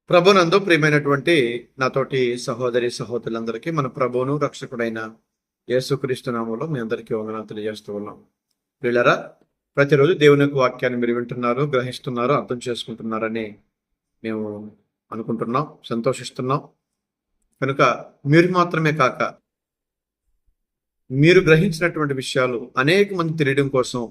ప్రభునందు ప్రియమైనటువంటి నాతోటి సహోదరి సహోదరులందరికీ మన ప్రభువును రక్షకుడైన యేసుక్రీస్తు నామములో మీ అందరికీ వందనాలు తెలియజేస్తూ ఉన్నాం. వీళ్ళరా ప్రతిరోజు దేవుని యొక్క వాక్యాన్ని మీరు వింటున్నారు, గ్రహిస్తున్నారు, అర్థం చేసుకుంటున్నారని మేము అనుకుంటున్నాం, సంతోషిస్తున్నాం. కనుక మీరు మాత్రమే కాక మీరు గ్రహించినటువంటి విషయాలు అనేక మంది తెలియడం కోసం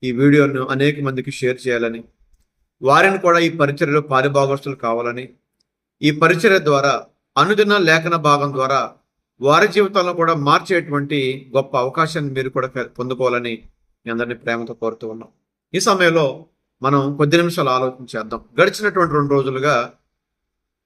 ఈ వీడియోను అనేక మందికి షేర్ చేయాలని, వారిని కూడా ఈ పరిచర్యలో పాలిభాగస్తులు కావాలని, ఈ పరిచర్య ద్వారా అనుదిన లేఖన భాగం ద్వారా వారి జీవితాలను కూడా మార్చేటువంటి గొప్ప అవకాశాన్ని మీరు కూడా పొందుకోవాలని మీ అందరినీ ప్రేమతో కోరుతూ ఉన్నాం. ఈ సమయంలో మనం కొద్ది నిమిషాలు ఆలోచించేద్దాం. గడిచినటువంటి 2 రోజులుగా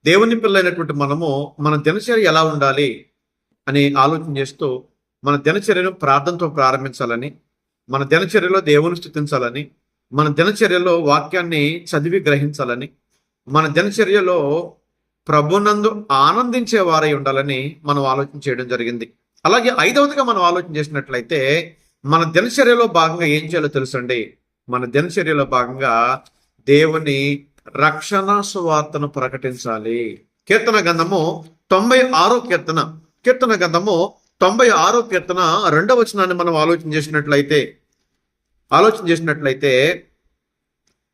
దేవుని పిల్లైనటువంటి మనము మన దినచర్య ఎలా ఉండాలి అని ఆలోచన చేస్తూ మన దినచర్యను ప్రార్థనతో ప్రారంభించాలని, మన దినచర్యలో దేవుని స్తుతించాలని, మన దినచర్యలో వాక్యాన్ని చదివి గ్రహించాలని, మన దినచర్యలో ప్రభునందు ఆనందించే వారై ఉండాలని మనం ఆలోచన చేయడం జరిగింది. అలాగే 5వదిగా మనం ఆలోచన చేసినట్లయితే మన దినచర్యలో భాగంగా ఏం చేయాలో తెలుసండి. మన దినచర్యలో భాగంగా దేవుని రక్షణ సువార్తను ప్రకటించాలి. కీర్తన గ్రంథము 96వ కీర్తన గ్రంథము 96వ కీర్తన 2వ వచనాన్ని మనం ఆలోచన చేసినట్లయితే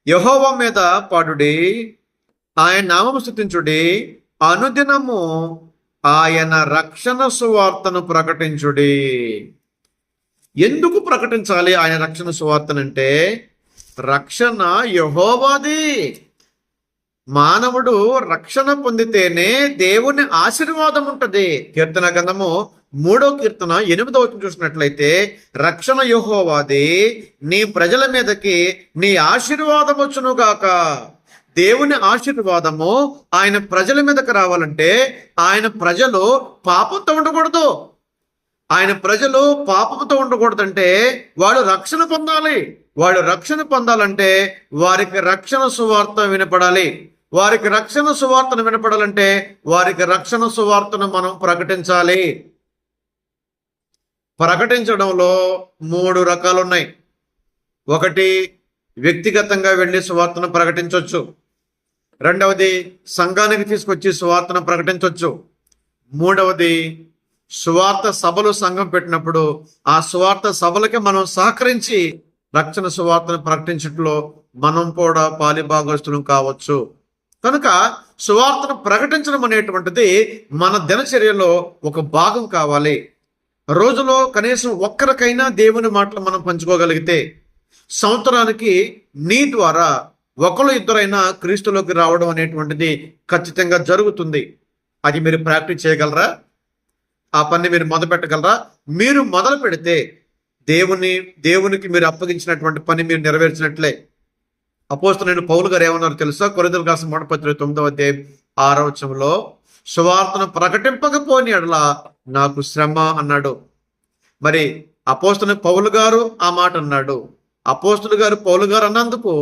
యెహోవా మీద పాడుడి, ఆయన నామము స్తుతించుడి, అనుదినము ఆయన రక్షణ సువార్తను ప్రకటించుడి. ఎందుకు ప్రకటించాలి ఆయన రక్షణ సువార్తనంటే, రక్షణ యెహోవాది. మానవుడు రక్షణ పొందితేనే దేవుని ఆశీర్వాదం ఉంటది. కీర్తన గ్రంథము 3వ కీర్తన 8వ వచనం చూసినట్లయితే, రక్షణ యెహోవాది, నీ ప్రజల మీదకి నీ ఆశీర్వాదం వచ్చును గాక. దేవుని ఆశీర్వాదము ఆయన ప్రజల మీదకి రావాలంటే ఆయన ప్రజలు పాపంతో ఉండకూడదు. ఆయన ప్రజలు పాపంతో ఉండకూడదంటే వాళ్ళు రక్షణ పొందాలి. వాళ్ళు రక్షణ పొందాలంటే వారికి రక్షణ సువార్త వినపడాలి. వారికి రక్షణ సువార్తను వినపడాలంటే వారికి రక్షణ సువార్తను మనం ప్రకటించాలి. ప్రకటించడంలో 3 రకాలు ఉన్నాయి. ఒకటి, వ్యక్తిగతంగా వెళ్ళి సువార్తను ప్రకటించవచ్చు. రెండవది, సంఘానికి తీసుకొచ్చి సువార్తను ప్రకటించవచ్చు. మూడవది, సువార్త సభలు సంఘం పెట్టినప్పుడు ఆ సువార్త సభలకి మనం సహకరించి రక్షణ సువార్తను ప్రకటించడంలో మనం కూడా పాలిభాగస్తులం కావచ్చు. కనుక సువార్తను ప్రకటించడం అనేటువంటిది మన దినచర్యలో ఒక భాగం కావాలి. రోజులో కనీసం ఒక్కరికైనా దేవుని మాటలు మనం పంచుకోగలిగితే సంవత్సరానికి నీ ద్వారా 1-2 క్రీస్తులోకి రావడం అనేటువంటిది ఖచ్చితంగా జరుగుతుంది. అది మీరు ప్రాక్టీస్ చేయగలరా? ఆ పని మీరు మొదలు పెట్టగలరా? మీరు మొదలు పెడితే దేవునికి మీరు అప్పగించినటువంటి పని మీరు నెరవేర్చినట్లే. అపోస్తలుడైన పౌలు గారు ఏమన్నారు తెలుసా? కొరింథీయులకు రాసిన మొదటి పత్రిక 9వ అధ్యాయం 6వ వచనంలో, సువార్తను ప్రకటింపకపోని ఎడల నాకు శ్రమ అన్నాడు. మరి అపోస్తలుడైన పౌలు గారు ఆ మాట అన్నాడు. అపోస్తలుడు గారు పౌలు గారు అన్నందుకు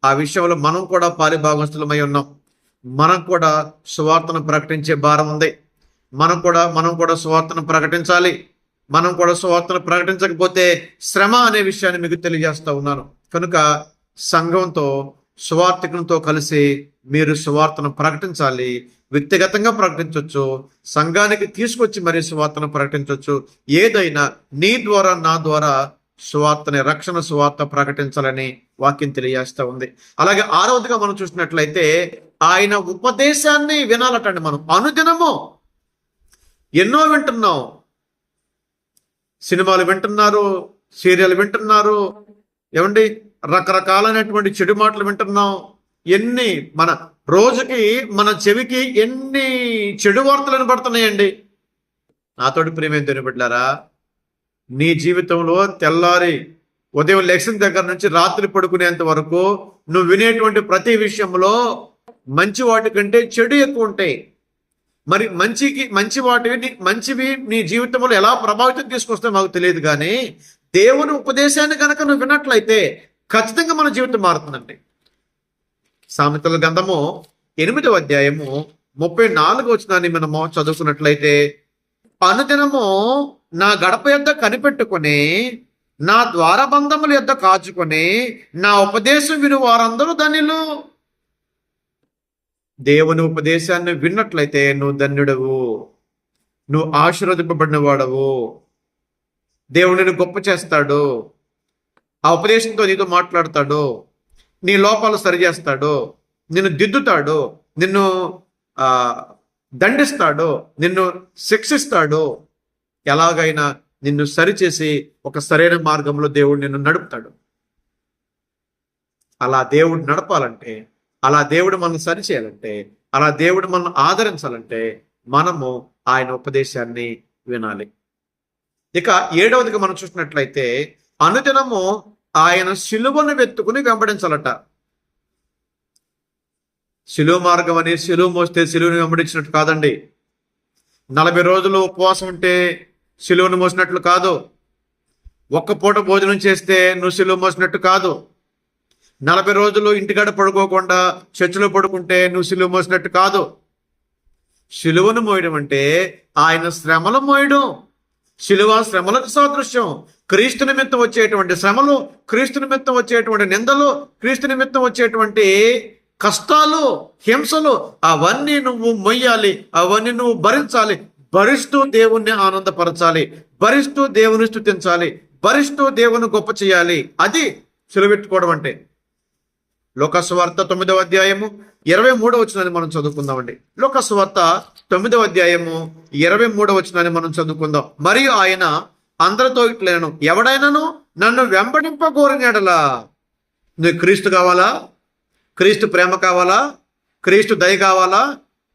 ఆ విషయంలో మనం కూడా పాలిభాగస్తులమై ఉన్నాం. మనం కూడా సువార్తను ప్రకటించే భారం ఉంది. మనం కూడా సువార్తను ప్రకటించాలి. మనం కూడా సువార్తను ప్రకటించకపోతే శ్రమ అనే విషయాన్ని మీకు తెలియజేస్తా ఉన్నాను. కనుక సంఘంతో, సువార్తికులతో కలిసి మీరు సువార్తను ప్రకటించాలి. వ్యక్తిగతంగా ప్రకటించవచ్చు, సంఘానికి తీసుకొచ్చి మరీ సువార్తను ప్రకటించవచ్చు. ఏదైనా నీ ద్వారా నా ద్వారా సువార్తని, రక్షణ సువార్త ప్రకటించాలని వాక్యం తెలియజేస్తా ఉంది. అలాగే 6వదిగా మనం చూసినట్లయితే ఆయన ఉపదేశాన్ని వినాలటండి. మనం అనుదినము ఎన్నో వింటున్నాం. సినిమాలు వింటున్నారు, సీరియల్ వింటున్నారు, ఏమండి రకరకాలైనటువంటి చెడు మాటలు వింటున్నాం. మన రోజుకి మన చెవికి ఎన్ని చెడు వార్తలు వినపడుతున్నాయండి. నాతోటి ప్రియమైన దేవుని బిడ్డలారా, నీ జీవితంలో తెల్లారి ఉదయం లెక్సిన దగ్గర నుంచి రాత్రి పడుకునేంత వరకు నువ్వు వినేటువంటి ప్రతి విషయంలో మంచి వాటి కంటే చెడు ఎక్కువ ఉంటాయి. మరి మంచివి నీ జీవితంలో ఎలా ప్రభావితం తీసుకొస్తే మాకు తెలియదు, కానీ దేవుని ఉపదేశాన్ని కనుక నువ్వు విన్నట్లయితే ఖచ్చితంగా మన జీవితం మారుతుందండి. సామెతల గ్రంథము 8వ అధ్యాయము 34వ వచనాన్ని మనము చదువుకున్నట్లయితే, అనుదినము నా గడప యొద్ద కనిపెట్టుకొని, నా ద్వారబంధముల యొద్ద కాచుకొని, నా ఉపదేశం విను వారందరూ ధన్యులు. దేవుని ఉపదేశాన్ని విన్నట్లయితే నువ్వు ధన్యుడవు, నువ్వు ఆశీర్వదింపబడిన వాడవు. దేవుడు నిన్ను గొప్ప చేస్తాడు, ఆ ఉపదేశంతో నీతో మాట్లాడతాడు, నీ లోపాలు సరిచేస్తాడు, నిన్ను దిద్దుతాడు, నిన్ను దండిస్తాడు, నిన్ను శిక్షిస్తాడు. ఎలాగైనా నిన్ను సరిచేసి ఒక సరైన మార్గంలో దేవుడు నిన్ను నడుపుతాడు. అలా దేవుడు నడపాలంటే, అలా దేవుడు మనల్ని సరిచేయాలంటే, అలా దేవుడు మనల్ని ఆదరించాలంటే మనము ఆయన ఉపదేశాన్ని వినాలి. ఇక 7వదిగా మనం చూసినట్లయితే అనుదినము ఆయన శిలువను వెతుకుని వెంబడించాలట. శిలువ మార్గం అని శిలువ మోస్తే శిలువను వెంబడించినట్టు కాదండి. 40 రోజులు ఉపవాసం ఉంటే శిలువను మోసినట్లు కాదు. ఒక్క పూట భోజనం చేస్తే నువ్వు శిలువ మోసినట్టు కాదు. 40 రోజులు ఇంటికాడ పడుకోకుండా చర్చిలో పడుకుంటే నువ్వు శిలువ మోసినట్టు కాదు. శిలువను మోయడం అంటే ఆయన శ్రమలు మోయడం. శిలువ శ్రమలకు సాదృశ్యం. క్రీస్తు నిమిత్తం వచ్చేటువంటి శ్రమలు, క్రీస్తు నిమిత్తం వచ్చేటువంటి నిందలు, క్రీస్తు నిమిత్తం వచ్చేటువంటి కష్టాలు, హింసలు, అవన్నీ నువ్వు మొయ్యాలి, అవన్నీ నువ్వు భరించాలి. భరిస్తూ దేవుణ్ణి ఆనందపరచాలి, భరిస్తూ దేవుని స్తుతించాలి, భరిస్తూ దేవుని గొప్ప చేయాలి. అది సిలువెట్టుకోవడం అంటే. లోకాసు వార్త 9వ అధ్యాయము 23వ వచనాన్ని మనం చదువుకుందామండి. లోకాసు వార్త 9వ అధ్యాయము 23వ వచనాన్ని మనం చదువుకుందాం. మరియు ఆయన అందరితో ఇట్లనెను, ఎవడైనాను నన్ను వెంబడింపగోరిన యెడల, నువ్వు క్రీస్తు కావాలా, క్రీస్తు ప్రేమ కావాలా, క్రీస్తు దయ కావాలా,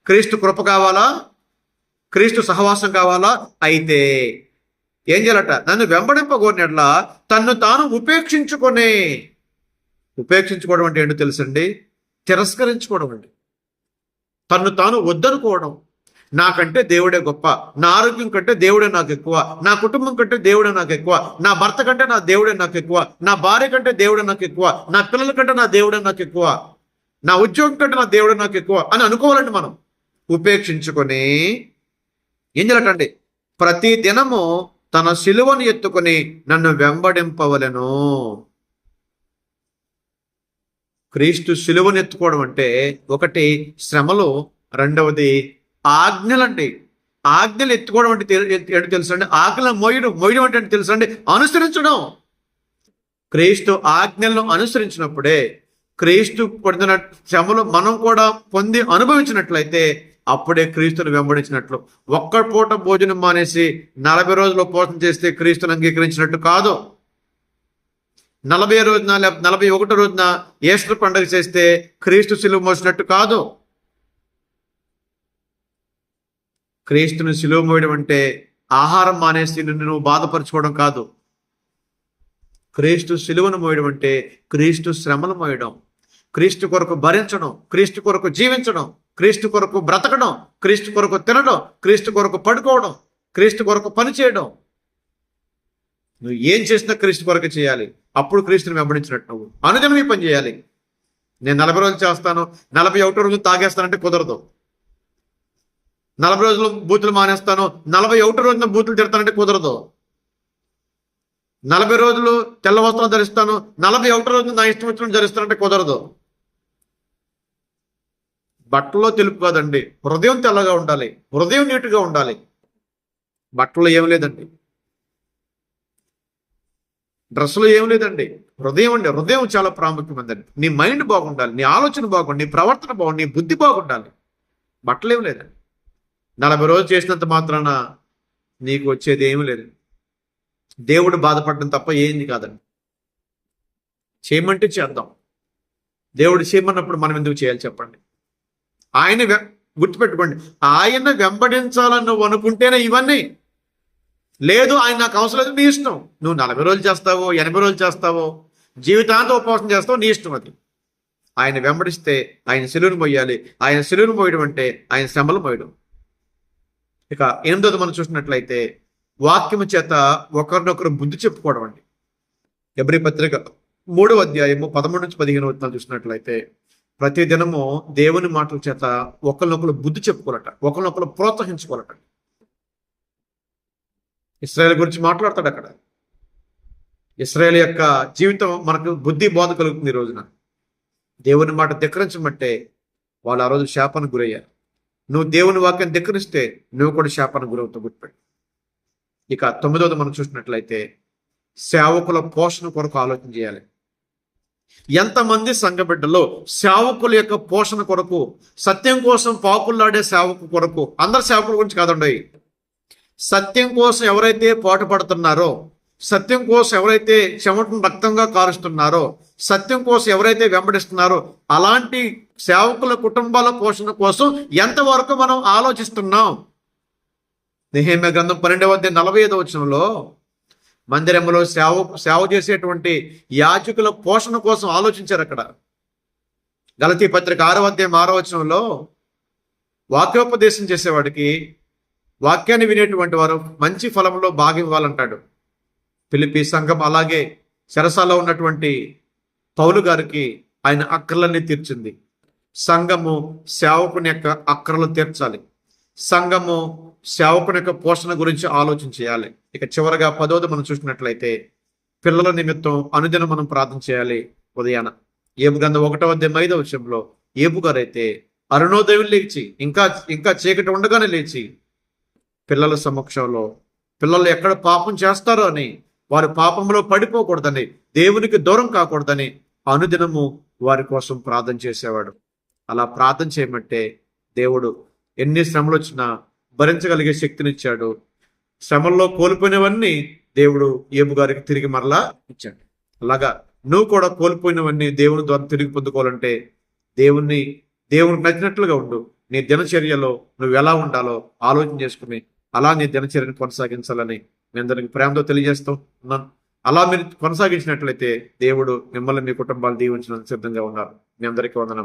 క్రీస్తు కృప కావాలా, క్రీస్తు సహవాసం కావాలా, అయితే ఏం చేయాలట? నన్ను వెంబడింపగోరిన యెడల తన్ను తాను ఉపేక్షించుకోవడం అంటే ఏంటో తెలుసండి? తిరస్కరించుకోవడం అండి. తన్ను తాను వద్దనుకోవడం. నాకంటే దేవుడే గొప్ప, నా ఆరోగ్యం కంటే దేవుడే నాకు ఎక్కువ, నా కుటుంబం కంటే దేవుడే నాకు ఎక్కువ, నా భర్త కంటే నా దేవుడే నాకు ఎక్కువ, నా భార్య కంటే దేవుడే నాకు ఎక్కువ, నా పిల్లల కంటే నా దేవుడే నాకు ఎక్కువ, నా ఉద్యోగం కంటే నా దేవుడే నాకు ఎక్కువ అని అనుకోవాలండి. మనం ఉపేక్షించుకొని ఏం చేయాలండి? ప్రతి దినము తన సిలువను ఎత్తుకొని నన్ను వెంబడింపవలెను. క్రీస్తు సిలువను ఎత్తుకోవడం అంటే ఒకటి శ్రమలు, రెండవది ఆజ్ఞలండి. ఆజ్ఞలు ఎత్తుకోవడం అంటే ఏంటో తెలుసండి? ఆజ్ఞలను మోయడం అంటే తెలుసండి? అనుసరించడం. క్రీస్తు ఆజ్ఞలను అనుసరించినప్పుడే క్రీస్తు పొందిన శ్రమలు మనం కూడా పొంది అనుభవించినట్లయితే అప్పుడే క్రీస్తుని వెంబడించినట్లు. ఒక్క పూట భోజనం మానేసి 40 రోజులు ఉపవాసం చేస్తే క్రీస్తుని అంగీకరించినట్టు కాదు. 40 రోజున 41 రోజున ఈస్టర్ పండుగ చేస్తే క్రీస్తు సిలువ మోసినట్టు కాదు. క్రీస్తుని సిలువ మోయడం అంటే ఆహారం మానేసి నిన్ను నువ్వు బాధపరచుకోవడం కాదు. క్రీస్తు సిలువను మోయడం అంటే క్రీస్తు శ్రమను మోయడం, క్రీస్తు కొరకు భరించడం, క్రీస్తు కొరకు జీవించడం, క్రీస్తు కొరకు బ్రతకడం, క్రీస్తు కొరకు తినడం, క్రీస్తు కొరకు పడుకోవడం, క్రీస్తు కొరకు పని చేయడం. నువ్వు ఏం చేసినా క్రీస్తు కొరకు చేయాలి. అప్పుడు క్రీస్తుని వెంబడించినట్టు నువ్వు అనుదినం ఈ పని చేయాలి. నేను 40 రోజులు చేస్తాను, 41 రోజులు తాగేస్తానంటే కుదరదు. 40 రోజులు బూతులు మానేస్తాను, 41 రోజున బూతులు తిడతానంటే కుదరదు. 40 రోజులు తెల్ల వస్త్రం ధరిస్తాను, 41 రోజున నా ఇష్టం వచ్చినట్టు ధరిస్తానంటే కుదరదు. బట్టలో తెలుపు కాదండి, హృదయం తెల్లగా ఉండాలి, హృదయం నీటుగా ఉండాలి. బట్టలో ఏం లేదండి, డ్రెస్సులో ఏం లేదండి, హృదయం అండి. హృదయం చాలా ప్రాముఖ్యమైనదండి. నీ మైండ్ బాగుండాలి, నీ ఆలోచన బాగుండాలి, నీ ప్రవర్తన బాగుండాలి, నీ బుద్ధి బాగుండాలి. బట్టలు ఏం లేదండి. 40 రోజులు చేసినంత మాత్రాన నీకు వచ్చేది ఏమీ లేదు. దేవుడు బాధపడడం తప్ప ఏంది కాదండి. చేయమంటే చేద్దాం. దేవుడు చేయమన్నప్పుడు మనం ఎందుకు చేయాలి చెప్పండి? ఆయన గుర్తుపెట్టుకోండి, ఆయన వెంబడించాలని నువ్వు అనుకుంటేనే ఇవన్నీ. లేదు ఆయన నాకు అవసరం లేదు, నీ ఇష్టం. నువ్వు 40 రోజులు చేస్తావో 80 రోజులు చేస్తావో జీవితాంతం ఉపవాసం చేస్తావో నీ ఇష్టం. అది ఆయన వెంబడిస్తే ఆయన సిలువను మోయాలి. ఆయన సిలువను మోయడం అంటే ఆయన శ్రమలు మోయడం. ఇక 8వది మనం చూసినట్లయితే వాక్యము చేత ఒకరినొకరు బుద్ధి చెప్పుకోవడం అండి. హెబ్రీ పత్రిక 3వ అధ్యాయము 13 నుంచి 15 వచనాలు చూసినట్లయితే ప్రతి దినము దేవుని మాటల చేత ఒకరినొకరు బుద్ధి చెప్పుకోవాలట, ఒకరినొకరు ప్రోత్సహించుకోవాలట. ఇశ్రాయేల్ గురించి మాట్లాడతాడు అక్కడ. ఇశ్రాయేల్ యొక్క జీవితం మనకు బుద్ధి బోధ కలుగుతుంది ఈ రోజున. దేవుని మాట ధిక్కరించమంటే వాళ్ళు ఆ రోజు శాపానికి గురయ్యారు. నువ్వు దేవుని వాక్యాన్ని ధిక్కరిస్తే నువ్వు కూడా శాపానికి గురవుతావు, గుర్తుపెట్టు. ఇక 9వది మనం చూసినట్లయితే సేవకుల పోషణ కొరకు ఆలోచన చేయాలి. ఎంతమంది సంఘ బిడ్డలో సేవకుల యొక్క పోషణ కొరకు, సత్యం కోసం పాకులాడే సేవకు కొరకు, అందరు సేవకుల గురించి కాదండి, సత్యం కోసం ఎవరైతే పాటుపడుతున్నారో, సత్యం కోసం ఎవరైతే చెమటను రక్తంగా కారుస్తున్నారో, సత్యం కోసం ఎవరైతే వెంబడిస్తున్నారో అలాంటి సేవకుల కుటుంబాల పోషణ కోసం ఎంతవరకు మనం ఆలోచిస్తున్నాం? నెహెమ్యా గ్రంథం 12:45 మందిరంలో సేవ చేసేటువంటి యాజకుల పోషణ కోసం ఆలోచించారు. అక్కడ గలతీ పత్రిక 6:6 వాక్యోపదేశం చేసేవాడికి, వాక్యాన్ని వినేటువంటి వారు మంచి ఫలంలో భాగం ఇవ్వాలంటాడు. ఫిలిప్పీ సంఘం అలాగే చెరసాలో ఉన్నటువంటి పౌలు గారికి ఆయన అక్కర్లన్నీ తీర్చింది. సంఘము సేవకుని యొక్క అక్కర్లు తీర్చాలి. సంఘము సేవకుని యొక్క పోషణ గురించి ఆలోచన చేయాలి. ఇక చివరగా 10వది మనం చూసినట్లయితే పిల్లల నిమిత్తం అనుదినం మనం ప్రార్థన చేయాలి. ఉదయాన ఏబు గ్రంథం 1:5 ఏబు గారైతే అరుణోదయం లేచి ఇంకా చీకటి ఉండగానే లేచి పిల్లల సమక్షంలో, పిల్లలు ఎక్కడ పాపం చేస్తారో అని, వారి పాపంలో పడిపోకూడదని, దేవునికి దూరం కాకూడదని అనుదినము వారి కోసం ప్రార్థన చేసేవాడు. అలా ప్రార్థన చేయమంటే దేవుడు ఎన్ని శ్రమలు వచ్చినా భరించగలిగే శక్తినిచ్చాడు. శ్రమల్లో కోల్పోయినవన్నీ దేవుడు ఏబు గారికి తిరిగి మరలా ఇచ్చాడు. అలాగా నువ్వు కూడా కోల్పోయినవన్నీ దేవుని ద్వారా తిరిగి పొందుకోవాలంటే దేవునికి నచ్చినట్లుగా ఉండు. నీ దినచర్యలో నువ్వు ఎలా ఉండాలో ఆలోచన చేసుకుని అలా నీ దినచర్యను కొనసాగించాలని మీ అందరికి ప్రేమతో తెలియజేస్తూ ఉన్నాను. అలా మీరు కొనసాగించినట్లయితే దేవుడు మిమ్మల్ని, మీ కుటుంబాలు దీవించడానికి సిద్ధంగా ఉన్నారు. మీ అందరికీ వందనములు.